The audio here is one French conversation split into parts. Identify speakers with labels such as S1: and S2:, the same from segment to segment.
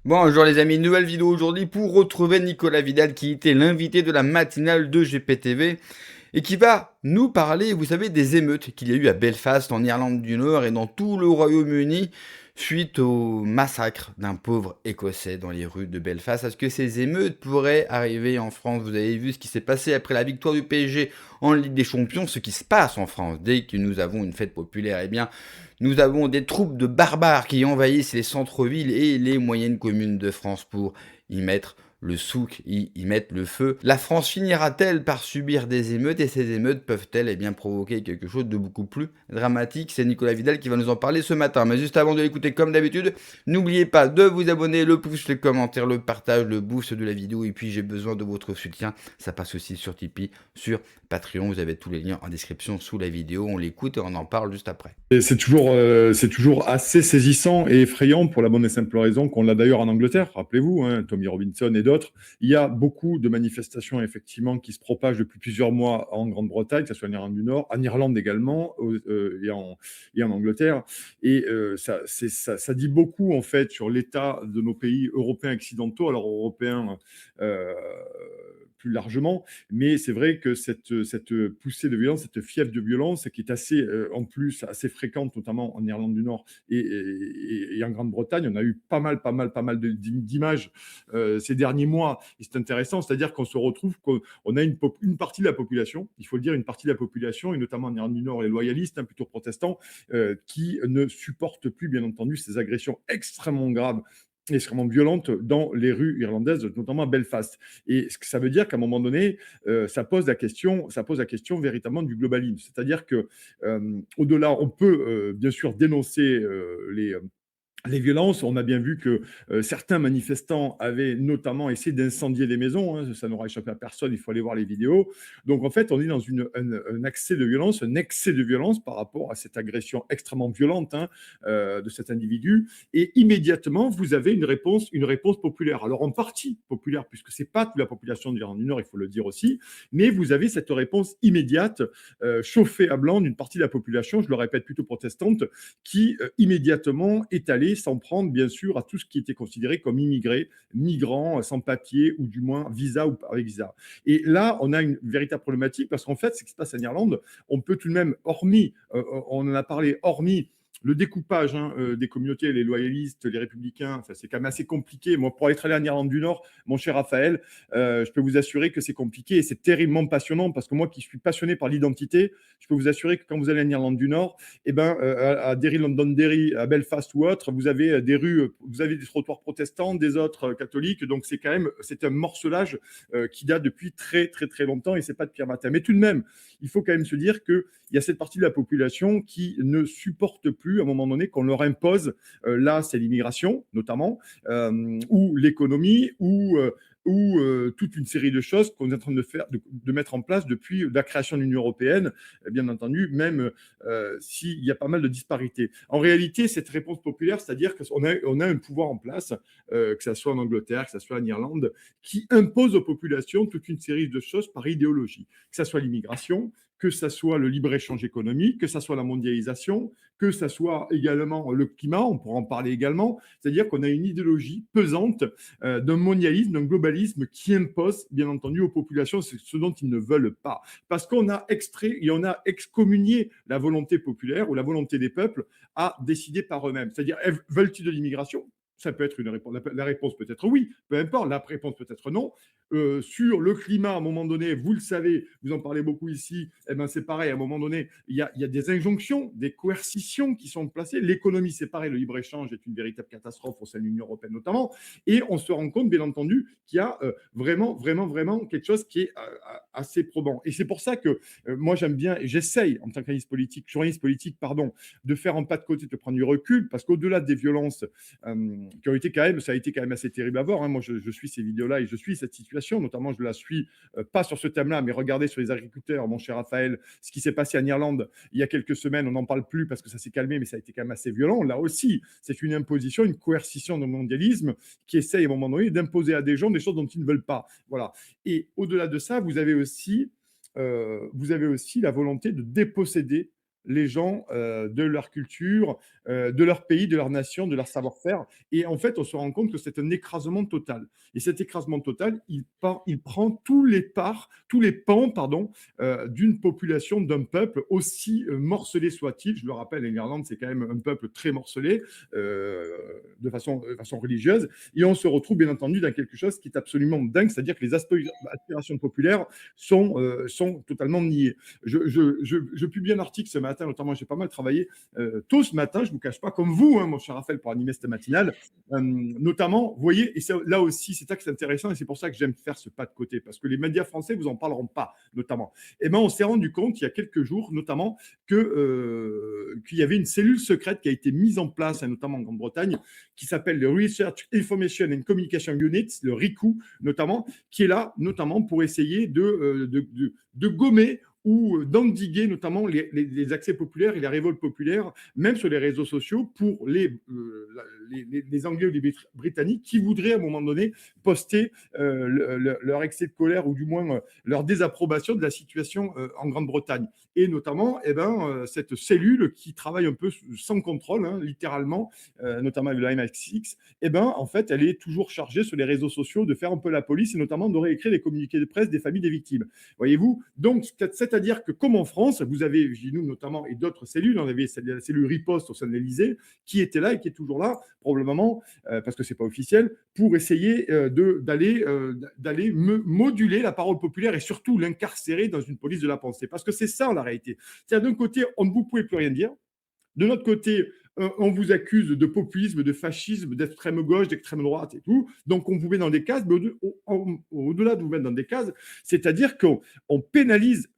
S1: Bonjour les amis, nouvelle vidéo aujourd'hui pour retrouver Nicolas Vidal qui était l'invité de la matinale de GPTV et qui va nous parler, vous savez, des émeutes qu'il y a eu à Belfast en Irlande du Nord et dans tout le Royaume-Uni suite au massacre d'un pauvre Écossais dans les rues de Belfast. Est-ce que ces émeutes pourraient arriver en France? Vous avez vu ce qui s'est passé après la victoire du PSG en Ligue des Champions, ce qui se passe en France dès que nous avons une fête populaire. Eh bien, nous avons des troupes de barbares qui envahissent les centres-villes et les moyennes communes de France pour y mettre le souk, y mettre le feu. La France finira-t-elle par subir des émeutes et ces émeutes peuvent-elles bien provoquer quelque chose de beaucoup plus dramatique? C'est Nicolas Vidal qui va nous en parler ce matin. Mais juste avant de l'écouter comme d'habitude, n'oubliez pas de vous abonner, le pouce, le commentaire, le partage, le boost de la vidéo et puis j'ai besoin de votre soutien. Ça passe aussi sur Tipeee, sur Patreon. Vous avez tous les liens en description sous la vidéo. On l'écoute et on en parle juste après.
S2: Et c'est toujours assez saisissant et effrayant pour la bonne et simple raison qu'on l'a d'ailleurs en Angleterre, rappelez-vous, hein, Tommy Robinson et d'autres. Il y a beaucoup de manifestations, effectivement, qui se propagent depuis plusieurs mois en Grande-Bretagne, que ce soit en Irlande du Nord, en Irlande également, et en Angleterre. Et ça dit beaucoup, en fait, sur l'état de nos pays européens occidentaux, alors européens euh, plus largement, mais c'est vrai que cette poussée de violence, cette fièvre de violence qui est assez, en plus, assez fréquente, notamment en Irlande du Nord et en Grande-Bretagne, on a eu pas mal d'images ces derniers mois. Et c'est intéressant, c'est-à-dire qu'on se retrouve qu'on a une partie de la population, il faut le dire, une partie de la population, et notamment en Irlande du Nord, les loyalistes, hein, plutôt protestants, qui ne supportent plus, bien entendu, ces agressions extrêmement graves extrêmement violente dans les rues irlandaises, notamment à Belfast. Et ce que ça veut dire qu'à un moment donné, ça pose la question véritablement du globalisme. C'est-à-dire que au-delà, on peut bien sûr dénoncer les violences. On a bien vu que certains manifestants avaient notamment essayé d'incendier des maisons. Hein, ça n'aura échappé à personne, il faut aller voir les vidéos. Donc en fait, on est dans un accès de violence, un excès de violence par rapport à cette agression extrêmement violente, hein, de cet individu. Et immédiatement, vous avez une réponse populaire. Alors en partie populaire, puisque c'est pas toute la population de l'Irlande du Nord, il faut le dire aussi, mais vous avez cette réponse immédiate, chauffée à blanc d'une partie de la population, je le répète, plutôt protestante, qui immédiatement est allée s'en prendre, bien sûr, à tout ce qui était considéré comme immigrés, migrants, sans papier, ou du moins visa ou avec visa. Et là, on a une véritable problématique, parce qu'en fait, ce qui se passe en Irlande, on peut tout de même, on en a parlé, hormis le découpage, hein, des communautés, les loyalistes, les républicains, enfin, c'est quand même assez compliqué. Moi, pour être allé en Irlande du Nord, mon cher Raphaël, je peux vous assurer que c'est compliqué et c'est terriblement passionnant parce que moi qui suis passionné par l'identité, je peux vous assurer que quand vous allez en Irlande du Nord, eh ben, à Derry, Londonderry, à Belfast ou autre, vous avez des rues, vous avez des trottoirs protestants, des autres catholiques. Donc c'est quand même, c'est un morcelage qui date depuis très très très longtemps et c'est pas de pierre matin. Mais tout de même, il faut quand même se dire que il y a cette partie de la population qui ne supporte plus à un moment donné qu'on leur impose, là c'est l'immigration notamment, ou l'économie, ou toute une série de choses qu'on est en train de faire, de mettre en place depuis la création de l'Union européenne, bien entendu, même s'il y a pas mal de disparités. En réalité, cette réponse populaire, c'est-à-dire qu'on a un pouvoir en place, que ce soit en Angleterre, que ce soit en Irlande, qui impose aux populations toute une série de choses par idéologie, que ce soit l'immigration, que ce soit le libre-échange économique, que ce soit la mondialisation, que ce soit également le climat, on pourra en parler également, c'est-à-dire qu'on a une idéologie pesante d'un mondialisme, d'un globalisme qui impose, bien entendu, aux populations ce dont ils ne veulent pas. Parce qu'on a extrait et on a excommunié la volonté populaire ou la volonté des peuples à décider par eux-mêmes. C'est-à-dire, veulent-ils de l'immigration? Ça peut être une réponse. La réponse peut être oui, peu importe. La réponse peut être non. Sur le climat, à un moment donné, vous le savez, vous en parlez beaucoup ici, eh ben c'est pareil, à un moment donné, il y a des injonctions, des coercitions qui sont placées. L'économie, c'est pareil, le libre-échange est une véritable catastrophe au sein de l'Union européenne notamment. Et on se rend compte, bien entendu, qu'il y a vraiment quelque chose qui est assez probant. Et c'est pour ça que moi, j'aime bien, et j'essaye, en tant journaliste politique, pardon, de faire un pas de côté, de prendre du recul, parce qu'au-delà des violences qui ont été quand même, ça a été quand même assez terrible à voir. Hein. Moi, je suis ces vidéos-là et je suis cette situation. Notamment, je la suis pas sur ce thème-là, mais regardez sur les agriculteurs, mon cher Raphaël, ce qui s'est passé en Irlande il y a quelques semaines. On n'en parle plus parce que ça s'est calmé, mais ça a été quand même assez violent. Là aussi, c'est une imposition, une coercition de mondialisme qui essaye à un moment donné d'imposer à des gens des choses dont ils ne veulent pas. Voilà. Et au-delà de ça, vous avez aussi la volonté de déposséder les gens de leur culture, de leur pays, de leur nation, de leur savoir-faire. Et en fait, on se rend compte que c'est un écrasement total. Et cet écrasement total, il prend tous les pans, pardon, d'une population, d'un peuple, aussi morcelé soit-il. Je le rappelle, l'Irlande, c'est quand même un peuple très morcelé de façon religieuse. Et on se retrouve, bien entendu, dans quelque chose qui est absolument dingue, c'est-à-dire que les aspirations populaires sont totalement niées. Je publie un article ce matin, notamment, j'ai pas mal travaillé tôt ce matin, je ne vous cache pas, comme vous, hein, mon cher Raphaël, pour animer cette matinale, notamment, vous voyez, et là aussi, c'est ça que c'est intéressant, et c'est pour ça que j'aime faire ce pas de côté, parce que les médias français vous en parleront pas, notamment. Et ben, on s'est rendu compte, il y a quelques jours, notamment, qu'il y avait une cellule secrète qui a été mise en place, hein, notamment en Grande-Bretagne, qui s'appelle le Research Information and Communication Unit, le RICU, notamment, qui est là, notamment, pour essayer de gommer ou d'endiguer notamment les accès populaires et les révoltes populaires, même sur les réseaux sociaux, pour les Anglais ou les Britanniques qui voudraient à un moment donné poster leur excès de colère ou du moins leur désapprobation de la situation en Grande-Bretagne. Et notamment, cette cellule qui travaille un peu sans contrôle, hein, littéralement, notamment avec le MI6, en fait, elle est toujours chargée sur les réseaux sociaux de faire un peu la police et notamment de réécrire les communiqués de presse des familles des victimes. Voyez-vous? Donc, c'est-à-dire que comme en France, vous avez, nous notamment, et d'autres cellules, on avait la cellule Riposte au sein de l'Élysée, qui était là et qui est toujours là, probablement, parce que c'est pas officiel, pour essayer d'aller moduler la parole populaire et surtout l'incarcérer dans une police de la pensée. Parce que c'est ça, la réalité. C'est-à-dire, d'un côté, vous ne pouvez plus rien dire. De notre côté, on vous accuse de populisme, de fascisme, d'extrême gauche, d'extrême droite et tout. Donc, on vous met dans des cases, mais au-delà de vous mettre dans des cases, c'est-à-dire qu'on pénalise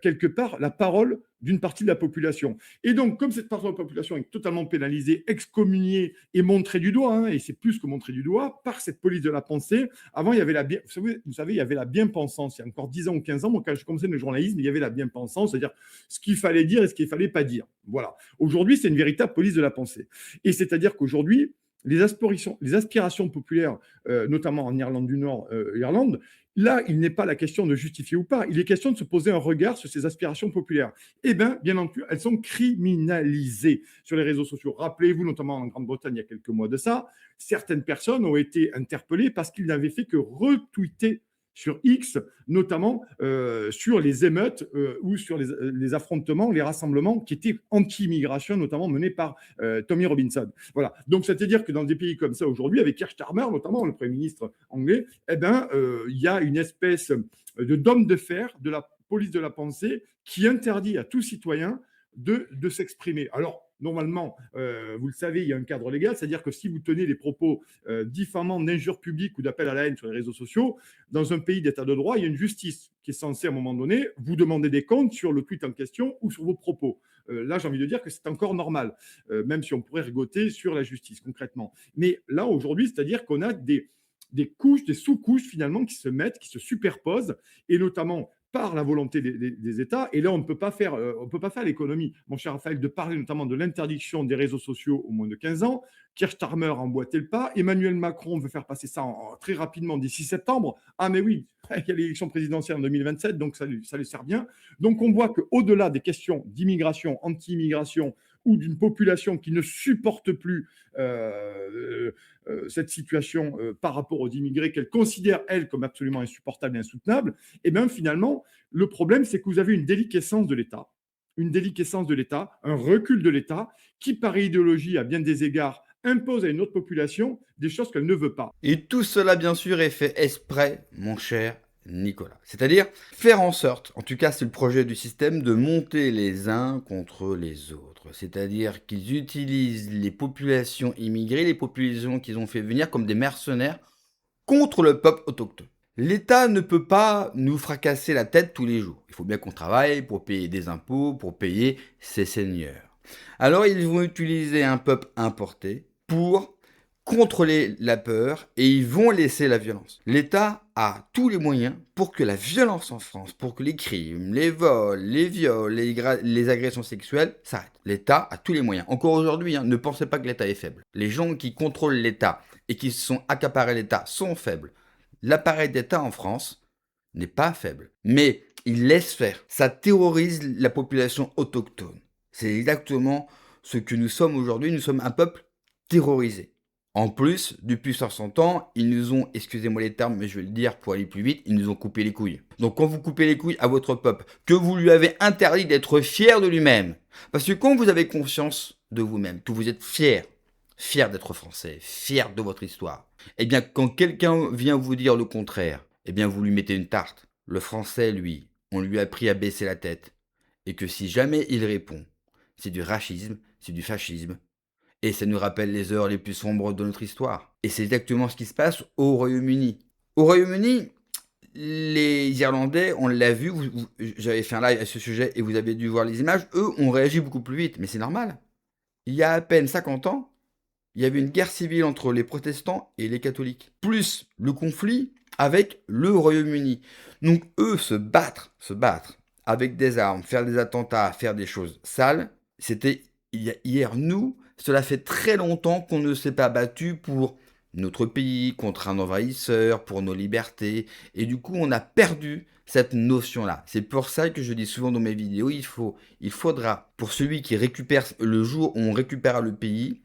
S2: quelque part la parole d'une partie de la population. Et donc, comme cette partie de la population est totalement pénalisée, excommuniée et montrée du doigt, hein, et c'est plus que montrée du doigt, par cette police de la pensée, avant, il y avait vous savez, il y avait la bien-pensance. Il y a encore 10 ans ou 15 ans, moi, quand je commençais le journalisme, il y avait la bien-pensance, c'est-à-dire ce qu'il fallait dire et ce qu'il ne fallait pas dire. Voilà. Aujourd'hui, c'est une véritable police de la pensée. Et c'est-à-dire qu'aujourd'hui, les aspirations populaires, notamment en Irlande du Nord, Irlande, là, il n'est pas la question de justifier ou pas, il est question de se poser un regard sur ces aspirations populaires. Eh bien entendu, elles sont criminalisées sur les réseaux sociaux. Rappelez-vous, notamment en Grande-Bretagne, il y a quelques mois de ça, certaines personnes ont été interpellées parce qu'ils n'avaient fait que retweeter sur X, notamment sur les émeutes ou sur les affrontements, les rassemblements qui étaient anti-immigration, notamment menés par Tommy Robinson. Voilà. Donc, c'est-à-dire que dans des pays comme ça aujourd'hui, avec Keir Starmer, notamment le Premier ministre anglais, il y a une espèce d'homme de fer de la police de la pensée qui interdit à tout citoyen de s'exprimer. Alors, normalement, vous le savez, il y a un cadre légal, c'est-à-dire que si vous tenez des propos diffamants, d'injures publiques ou d'appels à la haine sur les réseaux sociaux, dans un pays d'état de droit, il y a une justice qui est censée, à un moment donné, vous demander des comptes sur le tweet en question ou sur vos propos. Là, j'ai envie de dire que c'est encore normal, même si on pourrait rigoter sur la justice, concrètement. Mais là, aujourd'hui, c'est-à-dire qu'on a des couches, des sous-couches, finalement, qui se mettent, qui se superposent, et notamment par la volonté des États. Et là, on ne peut pas faire l'économie, mon cher Raphaël, de parler notamment de l'interdiction des réseaux sociaux au moins de 15 ans. Keir Starmer a emboîté le pas. Emmanuel Macron veut faire passer ça très rapidement d'ici septembre. Ah, mais oui, il y a l'élection présidentielle en 2027, donc ça lui sert bien. Donc, on voit qu'au-delà des questions d'immigration, anti-immigration, ou d'une population qui ne supporte plus cette situation par rapport aux immigrés qu'elle considère, elle, comme absolument insupportable et insoutenable, et bien finalement, le problème, c'est que vous avez une déliquescence de l'État, un recul de l'État, qui, par idéologie, à bien des égards, impose à une autre population des choses qu'elle ne veut pas.
S1: Et tout cela, bien sûr, est fait exprès, mon cher Nicolas. C'est-à-dire faire en sorte, en tout cas c'est le projet du système, de monter les uns contre les autres. C'est-à-dire qu'ils utilisent les populations immigrées, les populations qu'ils ont fait venir comme des mercenaires contre le peuple autochtone. L'État ne peut pas nous fracasser la tête tous les jours. Il faut bien qu'on travaille pour payer des impôts, pour payer ses seigneurs. Alors ils vont utiliser un peuple importé pour contrôler la peur et ils vont laisser la violence. L'État a tous les moyens pour que la violence en France, pour que les crimes, les vols, les viols, les agressions sexuelles s'arrêtent. L'État a tous les moyens. Encore aujourd'hui, ne pensez pas que l'État est faible. Les gens qui contrôlent l'État et qui se sont accaparés l'État sont faibles. L'appareil d'État en France n'est pas faible. Mais Ils laissent faire. Ça terrorise la population autochtone. C'est exactement ce que nous sommes aujourd'hui. Nous sommes un peuple terrorisé. En plus, depuis 500 ans, ils nous ont, excusez-moi les termes, mais je vais le dire pour aller plus vite, ils nous ont coupé les couilles. Donc quand vous coupez les couilles à votre peuple, que vous lui avez interdit d'être fier de lui-même, parce que quand vous avez conscience de vous-même, que vous êtes fier d'être français, fier de votre histoire, eh bien quand quelqu'un vient vous dire le contraire, eh bien vous lui mettez une tarte. Le français, lui, on lui a appris à baisser la tête, et que si jamais il répond, c'est du racisme, c'est du fascisme, et ça nous rappelle les heures les plus sombres de notre histoire. Et c'est exactement ce qui se passe au Royaume-Uni. Au Royaume-Uni, les Irlandais, on l'a vu, j'avais fait un live à ce sujet et vous avez dû voir les images, eux ont réagi beaucoup plus vite, mais c'est normal. Il y a à peine 50 ans, il y avait une guerre civile entre les protestants et les catholiques, plus le conflit avec le Royaume-Uni. Donc eux se battre avec des armes, faire des attentats, faire des choses sales, c'était hier. Nous, cela fait très longtemps qu'on ne s'est pas battu pour notre pays, contre un envahisseur, pour nos libertés, et du coup on a perdu cette notion-là. C'est pour ça que je dis souvent dans mes vidéos, il faudra, pour celui qui récupère, le jour où on récupérera le pays,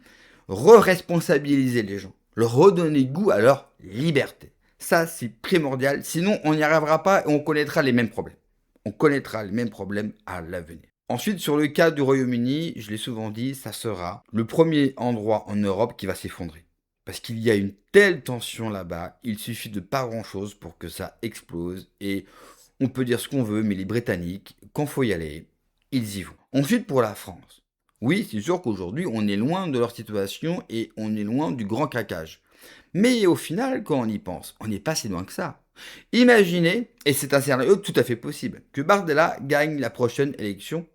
S1: re-responsabiliser les gens, leur redonner goût à leur liberté. Ça, c'est primordial, sinon on n'y arrivera pas et on connaîtra les mêmes problèmes. On connaîtra les mêmes problèmes à l'avenir. Ensuite, sur le cas du Royaume-Uni, je l'ai souvent dit, ça sera le premier endroit en Europe qui va s'effondrer. Parce qu'il y a une telle tension là-bas, il suffit de pas grand-chose pour que ça explose. Et on peut dire ce qu'on veut, mais les Britanniques, quand faut y aller, ils y vont. Ensuite, pour la France. Oui, c'est sûr qu'aujourd'hui, on est loin de leur situation et on est loin du grand craquage. Mais au final, quand on y pense, on n'est pas si loin que ça. Imaginez, et c'est un scénario tout à fait possible, que Bardella gagne la prochaine élection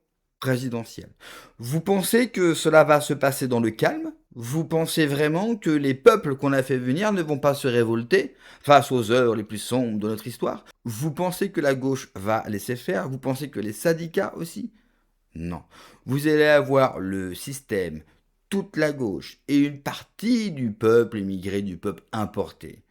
S1: présidentielle. Vous pensez que cela va se passer dans le calme? Vous pensez vraiment que les peuples qu'on a fait venir ne vont pas se révolter face aux heures les plus sombres de notre histoire? Vous pensez que la gauche va laisser faire? Vous pensez que les syndicats aussi? Non. Vous allez avoir le système, toute la gauche et une partie du peuple immigré, du peuple importé,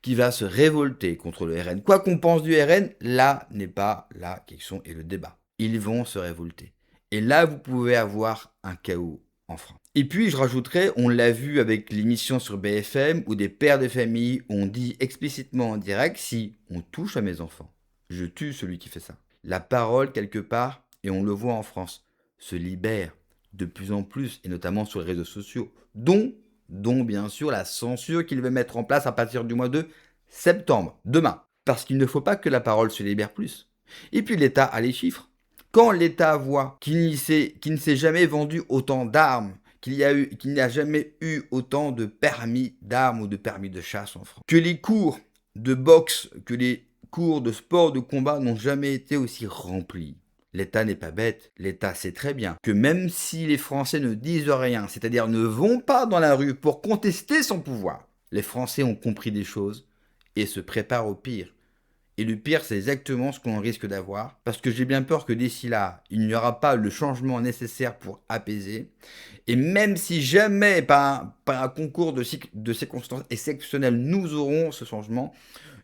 S1: qui va se révolter contre le RN. Quoi qu'on pense du RN, là n'est pas la question et le débat. Ils vont se révolter. Et là, vous pouvez avoir un chaos en France. Et puis, je rajouterais, on l'a vu avec l'émission sur BFM, où des pères de famille ont dit explicitement en direct, si on touche à mes enfants, je tue celui qui fait ça. La parole, quelque part, et on le voit en France, se libère de plus en plus, et notamment sur les réseaux sociaux, dont bien sûr la censure qu'il veut mettre en place à partir du mois de septembre, demain. Parce qu'il ne faut pas que la parole se libère plus. Et puis l'État a les chiffres. Quand l'État voit qu'il ne s'est jamais vendu autant d'armes, qu'il n'y a jamais eu autant de permis d'armes ou de permis de chasse en France, que les cours de boxe, que les cours de sport de combat n'ont jamais été aussi remplis. L'État n'est pas bête, l'État sait très bien que même si les Français ne disent rien, c'est-à-dire ne vont pas dans la rue pour contester son pouvoir, les Français ont compris des choses et se préparent au pire. Et le pire, c'est exactement ce qu'on risque d'avoir, parce que j'ai bien peur que d'ici là, il n'y aura pas le changement nécessaire pour apaiser. Et même si jamais, par un concours de circonstances exceptionnelles, nous aurons ce changement,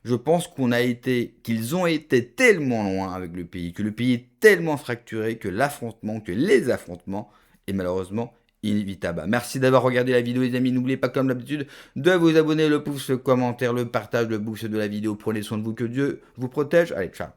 S1: je pense qu'ils ont été tellement loin avec le pays, que le pays est tellement fracturé que les affrontements est malheureusement inévitable. Merci d'avoir regardé la vidéo les amis, n'oubliez pas comme d'habitude de vous abonner, le pouce, le commentaire, le partage, le boost de la vidéo. Prenez soin de vous, que Dieu vous protège. Allez, ciao.